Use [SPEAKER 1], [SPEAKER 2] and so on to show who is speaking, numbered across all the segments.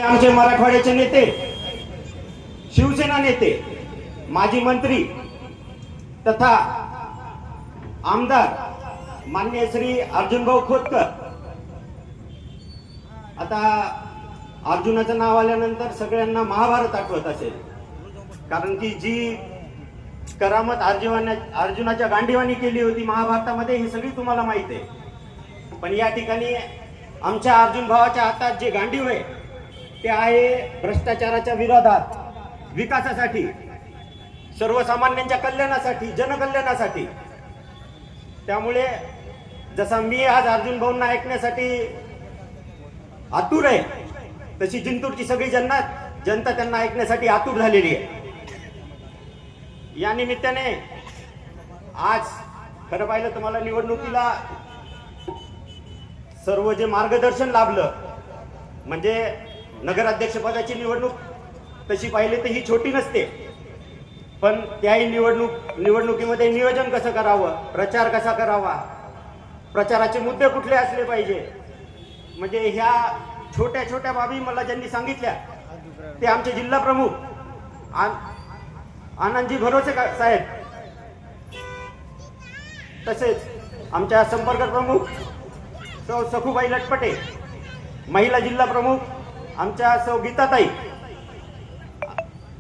[SPEAKER 1] आमचे मराठवाड्याचे नेते, शिवसेना नेते, माजी मंत्री तथा आमदार माननीय श्री अर्जुनभाऊ खोतकर. आता अर्जुनाचं नाव आल्यानंतर सगळ्यांना महाभारत आठवत असेल, कारण की जी करामत अर्जुनाच्या गांडीवानी केली होती महाभारतामध्ये ही सगळी तुम्हाला माहित आहे. पण या ठिकाणी आमच्या अर्जुन भावाच्या हातात जे गांडीव आहे ते आहे भ्रष्टाचाराच्या विरोधात, विकासासाठी, सर्वसामान्यांच्या कल्याणासाठी, जनकल्याणासाठी. त्यामुळे जसा मी आज अर्जुन भाऊंना ऐकण्यासाठी आतुर आहे, तशी जिंतूरची सगळी जनता त्यांना ऐकण्यासाठी आतुर झालेली आहे. या निमित्ताने आज खरं पाहिलं तुम्हाला निवडणुकीला सर्व जे मार्गदर्शन लाभलं, म्हणजे नगराध्यक्षपदाची निवडणूक तशी पाहिली तर ही छोटी नसते, पण त्याही निवडणुकीमध्ये नियोजन कसं करावं, प्रचार कसा करावा, प्रचाराचे मुद्दे कुठले असले पाहिजे, म्हणजे ह्या छोट्या छोट्या बाबी मला ज्यांनी सांगितल्या ते आमचे जिल्हा प्रमुख आनंदजी भरोसे साहेब, तसेच आमच्या संपर्क प्रमुख सौ सखूबाई लटपटे, महिला जिल्हा प्रमुख आमच्या सौ गीताताई,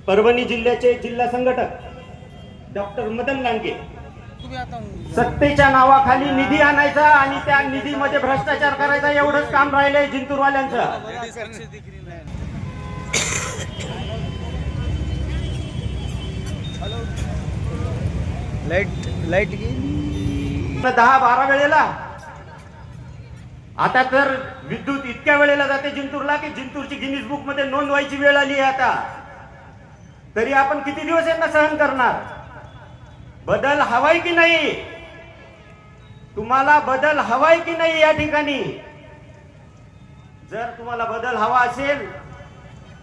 [SPEAKER 1] परभणी जिल्ह्याचे जिल्हा संघटक डॉक्टर मदन लांडगे. सत्तेच्या नावाखाली निधी आणायचा आणि त्या निधीमध्ये भ्रष्टाचार करायचा एवढंच काम राहिलंय जिंतूरवाल्यांचं.
[SPEAKER 2] लाईट
[SPEAKER 1] 10-12 वेळेला, आता तर विद्युत इतक्या वेळेला जाते जिंतूरला की जिंतूरची गिनीज बुक मध्ये नोंद व्हायची वेळ आली आहे आता. तरी आपण किती दिवस यांना सहन करणार? बदल हवाय की नाही? तुम्हाला बदल हवाय की नाही? या ठिकाणी जर तुम्हाला बदल हवा असेल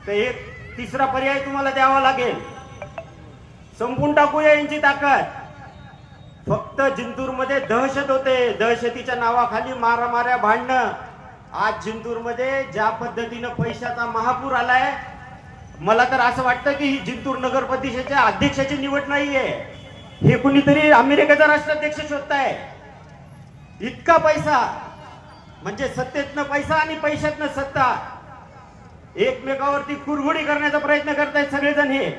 [SPEAKER 1] तर एक तिसरा पर्याय तुम्हाला द्यावा लागेल. संपून टाकूया यांची ताकद. फक्त जिंतूरमध्ये दहशत होते, दहशतीच्या नावाखाली मारामाऱ्या, भांडणं. आज जिंतूरमध्ये ज्या पद्धतीनं पैशाचा महापूर आलाय, मला तर असं वाटतं की ही जिंतूर नगर परिषदेच्या अध्यक्षाची निवड नाहीये, हे कुणीतरी अमेरिकेचा राष्ट्राध्यक्ष शोधताय. इतका पैसा, म्हणजे सत्तेतनं पैसा आणि पैशातनं सत्ता, एकमेकावरती कुरघोडी करण्याचा प्रयत्न करतायत सगळेजण. हे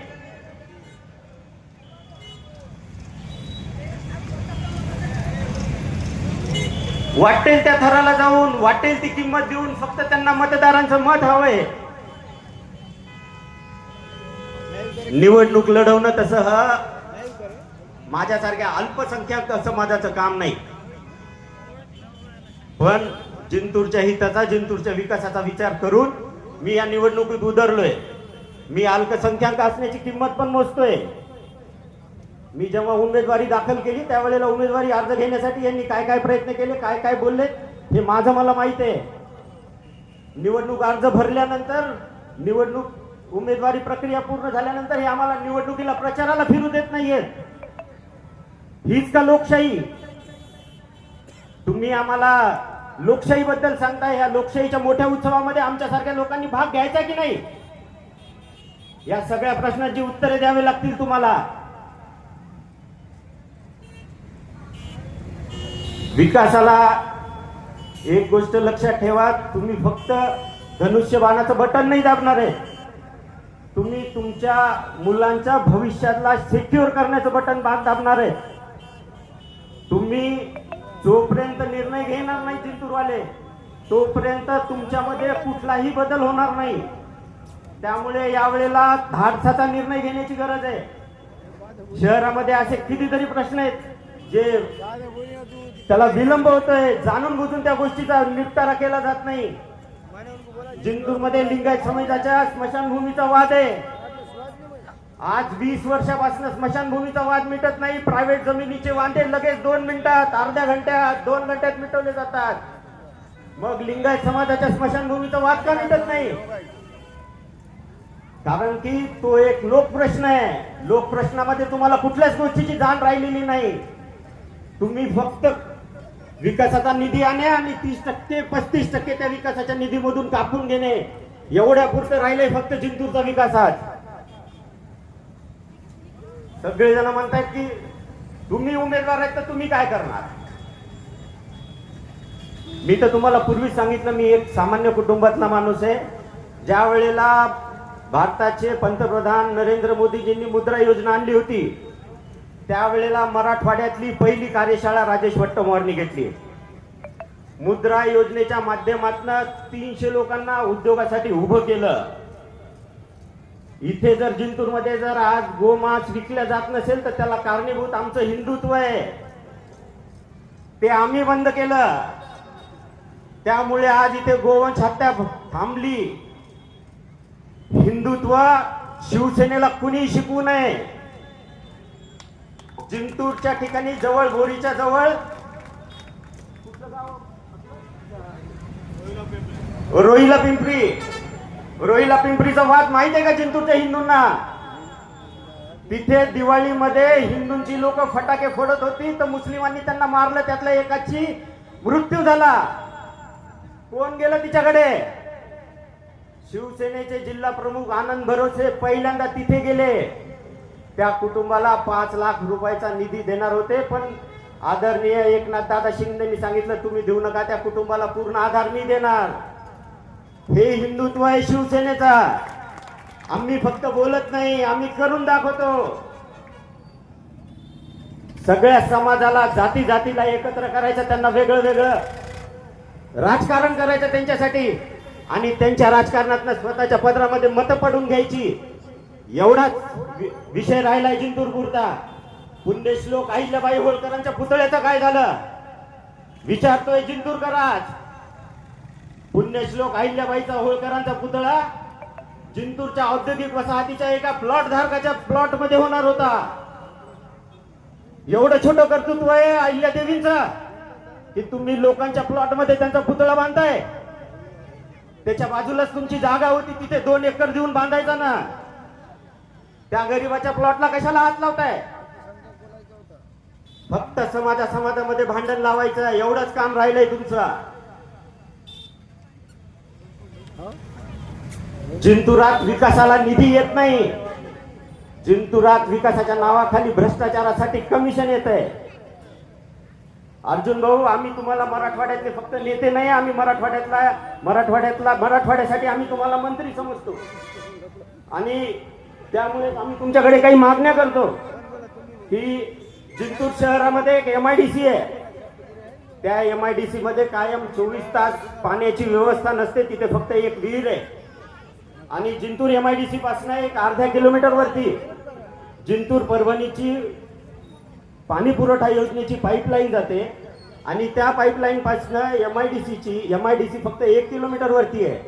[SPEAKER 1] वाटेल त्या थराला जाऊन वाटेल ती किंमत देऊन फक्त त्यांना मतदारांचं मत हवंय. निवडणूक लढवणं तसं माझ्यासारख्या अल्पसंख्याक समाजाचं काम नाही, पण जिंतूरच्या हिताचा, जिंतूरच्या विकासाचा विचार करून मी या निवडणुकीत उतरलोय. मी अल्पसंख्याक असण्याची किंमत पण मोजतोय. मी जेव्हा उमेदवारी दाखल केली त्यावेळेला उमेदवारी अर्ज घेण्यासाठी यांनी काय काय प्रयत्न केले, काय काय बोलले, हे माझं मला माहित आहे. निवडणूक अर्ज भरल्यानंतर, निवडणूक उमेदवारी प्रक्रिया पूर्ण झाल्यानंतर हे आम्हाला निवडणुकीला प्रचाराला फिरू देत नाहीयेत. हीच का लोकशाही? तुम्ही आम्हाला लोकशाही बद्दल सांगताय. या लोकशाहीच्या मोठ्या उत्सवामध्ये आमच्यासारख्या लोकांनी भाग घ्यायचा की नाही? या सगळ्या प्रश्नांची उत्तरे द्यावी लागतील तुम्हाला. विकासाला एक गोष्ट लक्षात ठेवा, तुम्ही फक्त धनुष्यबाणाचं बटन नाही दाबणार आहे, तुम्ही तुमच्या मुलांच्या भविष्याला सिक्युअर करण्याचं बटन दाबणार आहे. तुम्ही जोपर्यंत निर्णय घेणार नाही जिंतूरवाले, तोपर्यंत तुमच्यामध्ये कुठलाही बदल होणार नाही. त्यामुळे यावेळेला धाडसाचा निर्णय घेण्याची गरज आहे. शहरामध्ये असे कितीतरी प्रश्न आहेत जे त्याला विलंब होतोय, जाणून बुजून त्या गोष्टीचा निपटारा केला जात नाही. जिंतूरमध्ये लिंगायत समाजाच्या स्मशानभूमीचा वाद आहे. आज 20 वर्षापासून स्मशानभूमीचा वाद मिटत नाही. प्रायव्हेट जमिनीचे वांदे लगेच 2 मिनिटात, अर्ध्या घंट्यात, 2 घंट्यात मिटवले जातात. मग लिंगायत समाजाच्या स्मशानभूमीचा वाद का मिटत नाही? कारण की तो एक लोकप्रश्न आहे. लोकप्रश्नामध्ये तुम्हाला कुठल्याच गोष्टीची जाण राहिलेली नाही. तुम्ही फक्त विकासाचा निधी आणणे आणि 30% 35% त्या विकासाच्या निधीमधून कापून घेणे, एवढ्या पुरतं राहिलंय फक्त जिंतूरचा विकास आज. सगळेजण म्हणतायत की तुम्ही उमेदवार आहेत तर तुम्ही काय करणार. मी तर तुम्हाला पूर्वीच सांगितलं, मी एक सामान्य कुटुंबातला माणूस आहे. ज्या वेळेला भारताचे पंतप्रधान नरेंद्र मोदीजींनी मुद्रा योजना आणली होती, त्यावेळेला मराठवाड्यातली पहिली कार्यशाळा राजेश वट्टमोहरनी घेतली. मुद्रा योजनेच्या माध्यमातून 300 लोकांना उद्योगासाठी उभं केलं. इथे जर जिंतूरमध्ये जर आज गोमांस विकल्या जात नसेल तर त्याला कारणीभूत आमचं हिंदुत्व आहे. ते आम्ही बंद केलं. त्यामुळे आज इथे गोवंश हत्या थांबली. हिंदुत्व शिवसेनेला कुणी शिकवू नये. जिंतूरच्या ठिकाणी जवळ बोरीच्या जवळ रोहिला पिंपरीचा वाद माहिती आहे का जिंतूरच्या हिंदूंना. तिथे दिवाळीमध्ये हिंदूंची लोक फटाके फोडत होती तर मुस्लिमांनी त्यांना मारलं. त्यातल्या एकाची मृत्यू झाला. कोण गेलं तिच्याकडे. शिवसेनेचे जिल्हा प्रमुख आनंद भरोसे पहिल्यांदा तिथे गेले. त्या कुटुंबाला 5 लाख रुपयाचा निधी देणार होते, पण आदरणीय एकनाथ दादा शिंदेंनी सांगितलं तुम्ही देऊ नका, त्या कुटुंबाला पूर्ण आधार मी देणार. हे हिंदुत्व आहे शिवसेनेचा. आम्ही फक्त बोलत नाही, आम्ही करून दाखवतो. सगळ्या समाजाला जाती जातीला एकत्र करायचं, त्यांना वेगळं वेगळं राजकारण करायचं त्यांच्यासाठी, आणि त्यांच्या राजकारणातनं स्वतःच्या पदरामध्ये मतं पडून घ्यायची. एवढाच विषय राहिलाय जिंतूरपुरता. पुण्यश्लोक अहिल्याबाई होळकरांच्या पुतळ्याचं काय झालं विचारतोय जिंतूरकर आज. पुण्यश्लोक अहिल्याबाईचा होळकरांचा पुतळा जिंतूरच्या औद्योगिक वसाहतीच्या एका प्लॉट धारकाच्या प्लॉट मध्ये होणार होता. एवढं छोटं कर्तृत्व आहे अहिल्यादेवींचं की तुम्ही लोकांच्या प्लॉट मध्ये त्यांचा पुतळा बांधताय. त्याच्या बाजूलाच तुमची जागा होती, तिथे 2 एकर देऊन बांधायचा ना. त्या गरीबाच्या प्लॉटला कशाला हात लावताय. फक्त समाजामध्ये भांडण लावायचं, एवढंच काम राहिलंय तुमचं. जिंतुरात विकासाला निधी येत नाही. जिंतुरात विकासाच्या नावाखाली भ्रष्टाचारासाठी कमिशन येत आहे. अर्जुन भाऊ, आम्ही तुम्हाला मराठवाड्यातले फक्त नेते नाही, आम्ही मराठवाड्यासाठी आम्ही तुम्हाला मंत्री समजतो. आणि त्यामुळे आम्ही तुमच्याकडे काही मागण्या करतो की जिंतूर शहरामध्ये एक MIDC आहे. त्या MIDC मध्ये कायम 24 तास पाण्याची व्यवस्था नसते. तिथे फक्त एक विहीर आहे. आणि जिंतूर MIDC पासून एक अर्ध्या किलोमीटर वरती जिंतूर परभणीची पाणी पुरवठा योजनेची पाईपलाईन जाते. आणि त्या पाईपलाईन पासून MIDC फक्त 1 किलोमीटर वरती आहे.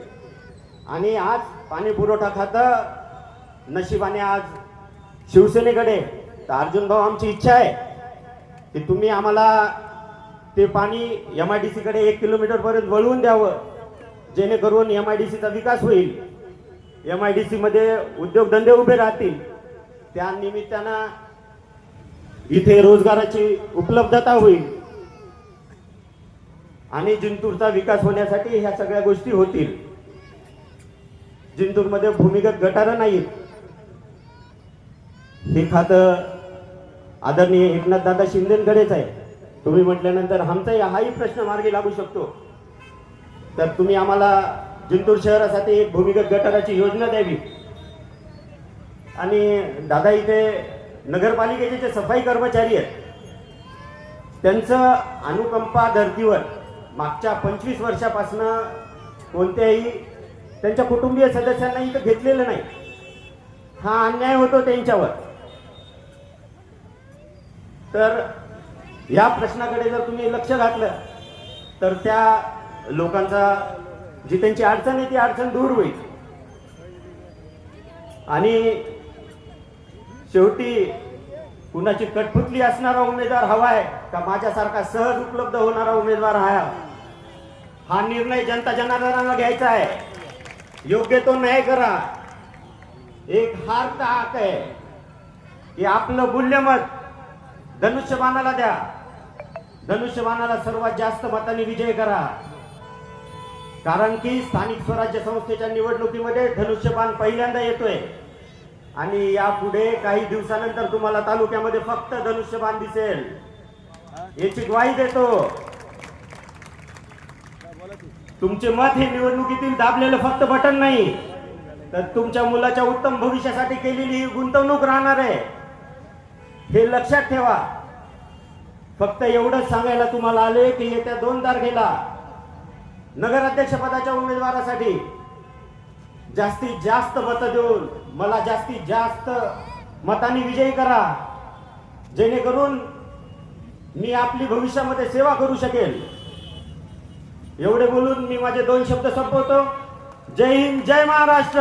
[SPEAKER 1] आणि आज पाणी पुरवठा खातं नशिबाने आज शिवसेनेकडे. तर अर्जुन भाऊ, आमची इच्छा आहे की तुम्ही आम्हाला ते पाणी MIDC कडे 1 किलोमीटर पर्यंत वळवून द्यावं, जेणेकरून MIDCचा विकास होईल. MIDC मध्ये उद्योगधंदे उभे राहतील. त्या निमित्तानं इथे रोजगाराची उपलब्धता होईल आणि जिंतूरचा विकास होण्यासाठी ह्या सगळ्या गोष्टी होतील. जिंतूरमध्ये भूमिगत गटारं नाहीत. हे खातं आदरणीय एकनाथदादा शिंदेकडेच आहे. तुम्ही म्हटल्यानंतर आमचाही हाही प्रश्न मार्गी लागू शकतो. तर तुम्ही आम्हाला जिंतूर शहरासाठी एक भूमिगत गटाराची योजना द्यावी. आणि दादा, इथे नगरपालिकेचे जे सफाई कर्मचारी आहेत त्यांचं अनुकंपा धर्तीवर मागच्या 25 वर्षापासून कोणत्याही त्यांच्या कुटुंबीय सदस्यांना इथं घेतलेलं नाही. हा अन्याय होतो त्यांच्यावर. तर या प्रश्नाकडे जर तुम्ही लक्ष घातलं तर त्या लोकांचा जी त्यांची अडचण आहे ती अडचण दूर होईल. आणि शेवटी कुणाची कठपुतली असणारा उमेदवार हवाय का माझ्यासारखा सहज उपलब्ध होणारा उमेदवार हा निर्णय जनता जनार्दनाला घ्यायचा आहे. योग्य तो न्याय करा. एक हारता हक आहे की आपलं मूल्यमत धनुष्यबाणाला द्या. धनुष्यबाणाला सर्वात जास्त मतांनी विजय करा. कारण की स्थानिक स्वराज्य संस्थेच्या निवडणुकीमध्ये धनुष्यबाण पहिल्यांदा येतोय आणि यापुढे काही दिवसानंतर तुम्हाला तालुक्यामध्ये फक्त धनुष्यबाण दिसेल, याची ग्वाही देतो. तुमचे मत हे निवडणुकीतील दाबलेलं फक्त बटन नाही, तर तुमच्या मुलाच्या उत्तम भविष्यासाठी केलेली ही गुंतवणूक राहणार आहे, हे लक्षात ठेवा. फक्त एवढंच सांगायला तुम्हाला आले की येत्या 2 तारखेला नगराध्यक्ष पदाच्या उमेदवारासाठी जास्तीत जास्त मतं देऊन मला जास्तीत जास्त मतांनी विजयी करा, जेणेकरून मी आपली भविष्यामध्ये सेवा करू शकेल. एवढे बोलून मी माझे 2 शब्द संपवतो. जय हिंद, जय महाराष्ट्र.